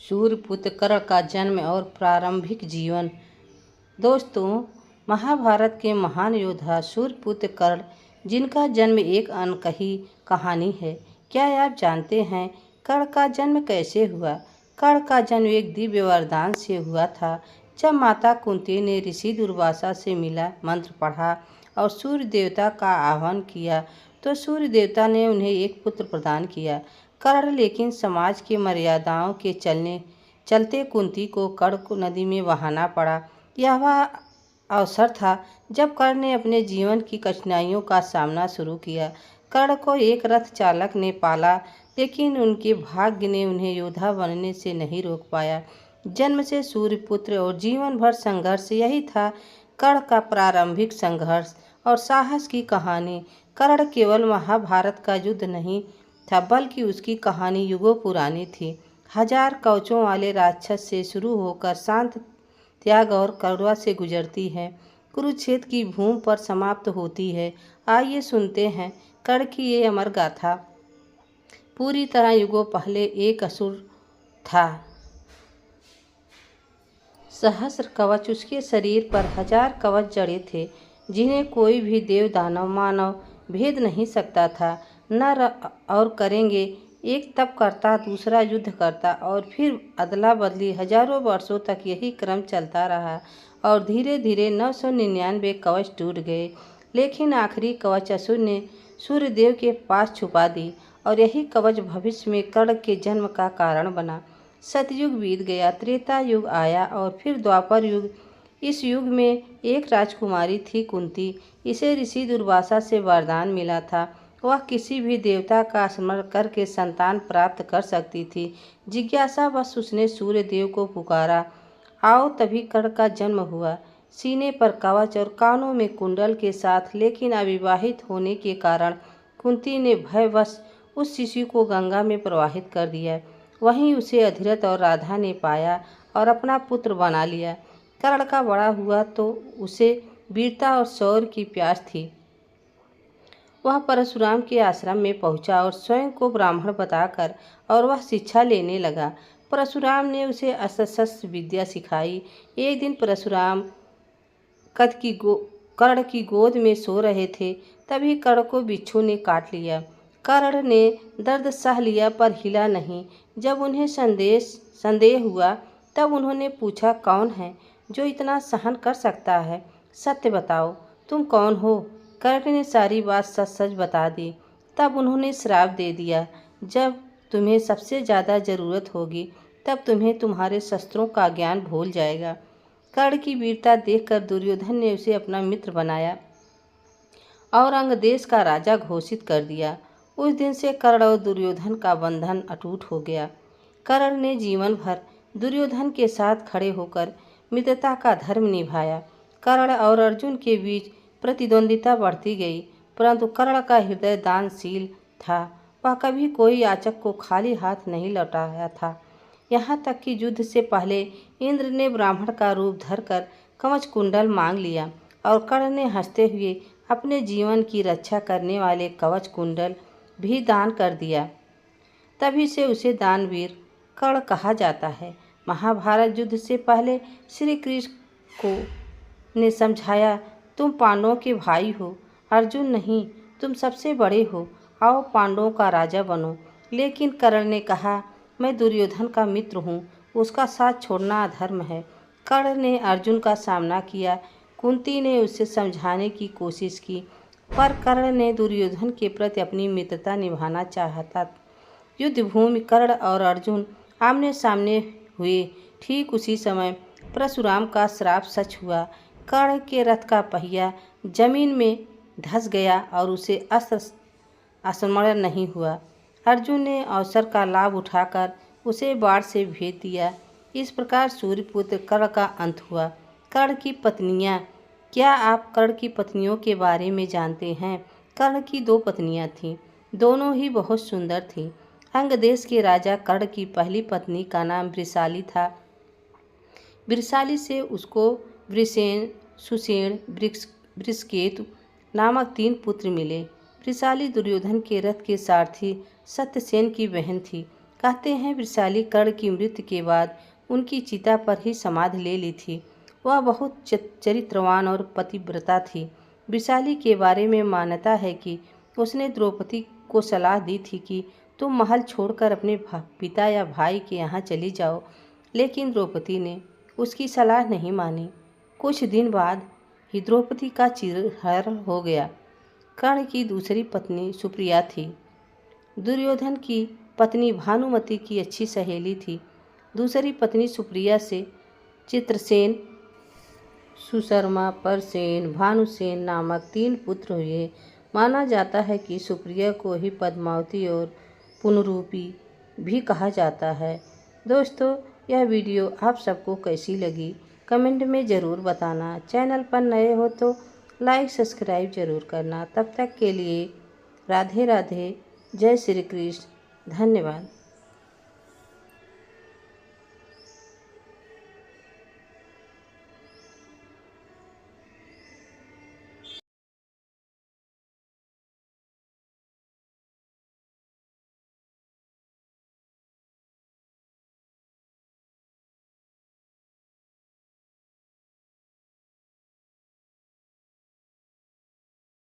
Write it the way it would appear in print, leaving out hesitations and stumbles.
सूर्यपुत्र कर्ण का जन्म और प्रारंभिक जीवन। दोस्तों, महाभारत के महान योद्धा सूर्यपुत्र कर्ण, जिनका जन्म एक अनकही कहानी है। क्या आप जानते हैं कर्ण का जन्म कैसे हुआ? कर्ण का जन्म एक दिव्य वरदान से हुआ था। जब माता कुंती ने ऋषि दुर्वासा से मिला मंत्र पढ़ा और सूर्य देवता का आह्वान किया तो सूर्य देवता ने उन्हें एक पुत्र प्रदान किया, कर्ण। लेकिन समाज की मर्यादाओं के चलते कुंती को कर्ण को नदी में बहाना पड़ा। यह वह अवसर था जब कर्ण ने अपने जीवन की कठिनाइयों का सामना शुरू किया। कर्ण को एक रथ चालक ने पाला, लेकिन उनके भाग्य ने उन्हें योद्धा बनने से नहीं रोक पाया। जन्म से सूर्यपुत्र और जीवन भर संघर्ष, यही था कर्ण का प्रारंभिक संघर्ष और साहस की कहानी। कर्ण केवल महाभारत का युद्ध नहीं था, बल्कि उसकी कहानी युगों पुरानी थी। हजार कवचों वाले राक्षस से शुरू होकर शांत, त्याग और करुणा से गुजरती है, कुरुक्षेत्र की भूमि पर समाप्त होती है। आइए सुनते हैं कर्ण की ये अमर गाथा। पूरी तरह युगों पहले एक असुर था। सहस्र कवच, उसके शरीर पर हजार कवच जड़े थे, जिन्हें कोई भी देव दानव मानव भेद नहीं सकता था। नर और करेंगे एक तप करता, दूसरा युद्ध करता और फिर अदला बदली। हजारों वर्षों तक यही क्रम चलता रहा और धीरे धीरे 999 कवच टूट गए। लेकिन आखिरी कवच असुर ने सूर्यदेव के पास छुपा दी और यही कवच भविष्य में कर्ण के जन्म का कारण बना। सतयुग बीत गया, त्रेता युग आया और फिर द्वापर युग। इस युग में एक राजकुमारी थी कुंती। इसे ऋषि दुर्वासा से वरदान मिला था, वह किसी भी देवता का स्मरण करके संतान प्राप्त कर सकती थी। जिज्ञासावश उसने सूर्य देव को पुकारा, आओ। तभी कर्ण का जन्म हुआ, सीने पर कवच और कानों में कुंडल के साथ। लेकिन अविवाहित होने के कारण कुंती ने भयवश उस शिशु को गंगा में प्रवाहित कर दिया। वहीं उसे अधिरथ और राधा ने पाया और अपना पुत्र बना लिया। कर्ण का बड़ा हुआ तो उसे वीरता और शौर्य की प्यास थी। वह परशुराम के आश्रम में पहुंचा और स्वयं को ब्राह्मण बताकर और वह शिक्षा लेने लगा। परशुराम ने उसे अस्त्र विद्या सिखाई। एक दिन परशुराम कर्ण की गोद में सो रहे थे, तभी कर्ण को बिच्छू ने काट लिया। कर्ण ने दर्द सह लिया पर हिला नहीं। जब उन्हें संदेह हुआ तब उन्होंने पूछा, कौन है जो इतना सहन कर सकता है? सत्य बताओ, तुम कौन हो? कर्ण ने सारी बात सच सच बता दी। तब उन्होंने श्राप दे दिया, जब तुम्हें सबसे ज़्यादा ज़रूरत होगी तब तुम्हें तुम्हारे शस्त्रों का ज्ञान भूल जाएगा। कर्ण की वीरता देखकर दुर्योधन ने उसे अपना मित्र बनाया और अंग देश का राजा घोषित कर दिया। उस दिन से कर्ण और दुर्योधन का बंधन अटूट हो गया। कर्ण ने जीवन भर दुर्योधन के साथ खड़े होकर मित्रता का धर्म निभाया। कर्ण और अर्जुन के बीच प्रतिद्वंदिता बढ़ती गई, परंतु कर्ण का हृदय दानशील था। वह कभी कोई याचक को खाली हाथ नहीं लौटाया था। यहाँ तक कि युद्ध से पहले इंद्र ने ब्राह्मण का रूप धरकर कवच कुंडल मांग लिया और कर्ण ने हंसते हुए अपने जीवन की रक्षा करने वाले कवच कुंडल भी दान कर दिया। तभी से उसे दानवीर कर्ण कहा जाता है। महाभारत युद्ध से पहले श्री कृष्ण को ने समझाया, तुम पांडवों के भाई हो, अर्जुन नहीं, तुम सबसे बड़े हो, आओ पांडवों का राजा बनो। लेकिन कर्ण ने कहा, मैं दुर्योधन का मित्र हूँ, उसका साथ छोड़ना अधर्म है। कर्ण ने अर्जुन का सामना किया। कुंती ने उसे समझाने की कोशिश की, पर कर्ण ने दुर्योधन के प्रति अपनी मित्रता निभाना चाहता। युद्ध भूमि कर्ण और अर्जुन आमने सामने हुए। ठीक उसी समय परशुराम का श्राप सच हुआ। कर्ण के रथ का पहिया जमीन में धंस गया और उसे अस्त्र स्मरण नहीं हुआ। अर्जुन ने अवसर का लाभ उठाकर उसे बाढ़ से भेज दिया। इस प्रकार सूर्यपुत्र कर्ण का अंत हुआ। कर्ण की पत्नियां। क्या आप कर्ण की पत्नियों के बारे में जानते हैं? कर्ण की 2 पत्नियां थीं, दोनों ही बहुत सुंदर थीं। अंग देश के राजा कर्ण की पहली पत्नी का नाम वृषाली था। वृषाली से उसको वृषेण, सुषेण, वृषकेतु नामक 3 पुत्र मिले। वृषाली दुर्योधन के रथ के सारथी सत्यसेन की बहन थी। कहते हैं वृषाली कर्ण की मृत्यु के बाद उनकी चिता पर ही समाधि ले ली थी। वह बहुत चरित्रवान और पतिव्रता थी। वृषाली के बारे में मान्यता है कि उसने द्रौपदी को सलाह दी थी कि तुम महल छोड़कर अपने पिता या भाई के यहाँ चली जाओ, लेकिन द्रौपदी ने उसकी सलाह नहीं मानी। कुछ दिन बाद ही द्रौपदी का चिरहरण हो गया। कर्ण की दूसरी पत्नी सुप्रिया थी। दुर्योधन की पत्नी भानुमति की अच्छी सहेली थी। दूसरी पत्नी सुप्रिया से चित्रसेन, सुशर्मा, परसेन, भानुसेन नामक 3 पुत्र हुए। माना जाता है कि सुप्रिया को ही पद्मावती और पुनरूपी भी कहा जाता है। दोस्तों, यह वीडियो आप सबको कैसी लगी कमेंट में ज़रूर बताना। चैनल पर नए हो तो लाइक सब्सक्राइब ज़रूर करना। तब तक के लिए राधे राधे, जय श्री कृष्ण, धन्यवाद।